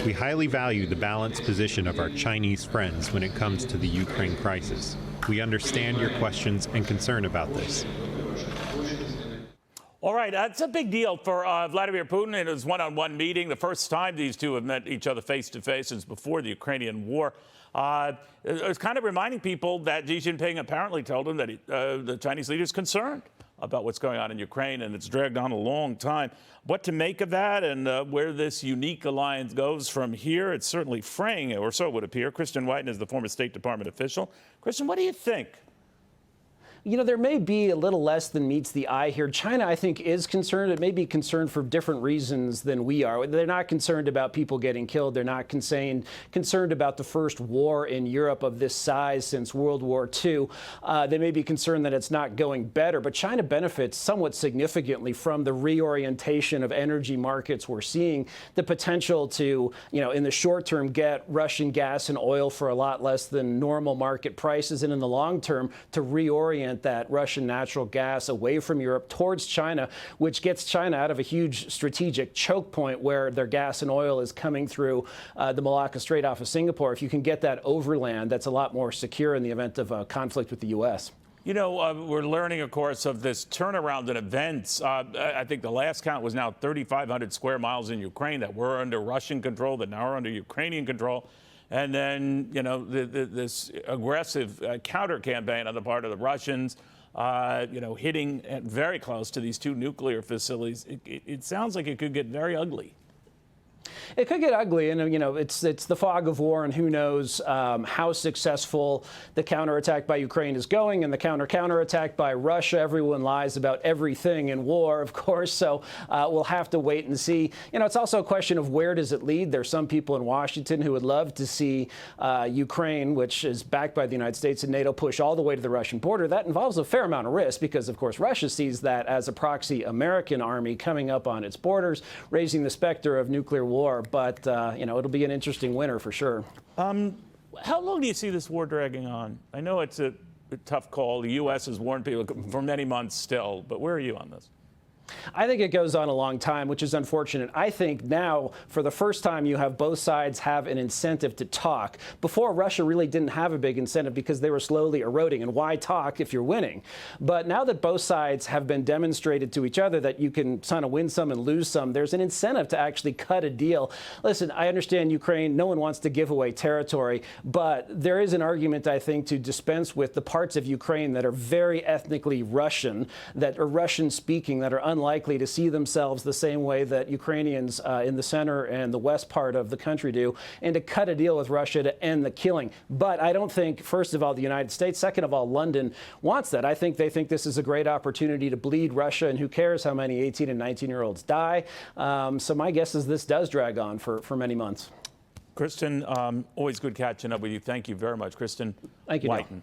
We highly value the balanced position of our Chinese friends when it comes to the Ukraine crisis. We understand your questions and concern about this. All right, that's a big deal for Vladimir Putin in his one-on-one meeting. The first time these two have met each other face-to-face since before the Ukrainian war. It's kind of reminding people that Xi Jinping apparently told him that the Chinese leader is concerned about what's going on in Ukraine, and it's dragged on a long time. What to make of that and where this unique alliance goes from here, it's certainly fraying, or so it would appear. Kristen Whiton is the former State Department official. Kristen, what do you think? You know, there may be a little less than meets the eye here. China, I think, is concerned. It may be concerned for different reasons than we are. They're not concerned about people getting killed. They're not concerned about the first war in Europe of this size since World War II. They may be concerned that it's not going better. But China benefits somewhat significantly from the reorientation of energy markets. We're seeing the potential to, in the short term, get Russian gas and oil for a lot less than normal market prices. And in the long term, to reorient that Russian natural gas away from Europe towards China, which gets China out of a huge strategic choke point where their gas and oil is coming through the Malacca Strait off of Singapore. If you can get that overland, that's a lot more secure in the event of a conflict with the U.S. We're learning, of course, of this turnaround in events. I think the last count was now 3,500 square miles in Ukraine that were under Russian control, that now are under Ukrainian control. And then, this aggressive counter campaign on the part of the Russians, hitting very close to these two nuclear facilities. It sounds like it could get very ugly. It could get ugly, and it's the fog of war, and who knows how successful the counterattack by Ukraine is going, and the counterattack by Russia. Everyone lies about everything in war, of course, so we'll have to wait and see. It's also a question of where does it lead. There's some people in Washington who would love to see Ukraine, which is backed by the United States and NATO, push all the way to the Russian border. That involves a fair amount of risk because, of course, Russia sees that as a proxy American army coming up on its borders, raising the specter of nuclear war. But, it'll be an interesting winter for sure. How long do you see this war dragging on? I know it's a tough call. The U.S. has warned people for many months still, but where are you on this? I think it goes on a long time, which is unfortunate. I think now, for the first time, you have both sides have an incentive to talk. Before, Russia really didn't have a big incentive because they were slowly eroding. And why talk if you're winning? But now that both sides have been demonstrated to each other that you can kind of win some and lose some, there's an incentive to actually cut a deal. Listen, I understand Ukraine. No one wants to give away territory. But there is an argument, I think, to dispense with the parts of Ukraine that are very ethnically Russian, that are Russian-speaking, that are unlikely to see themselves the same way that Ukrainians in the center and the west part of the country do, and to cut a deal with Russia to end the killing. But I don't think, first of all, the United States, second of all, London wants that. I think they think this is a great opportunity to bleed Russia, and who cares how many 18 and 19-year-olds die. So my guess is this does drag on for many months. Kristen, always good catching up with you. Thank you very much, Kristen. Thank you, Whiton.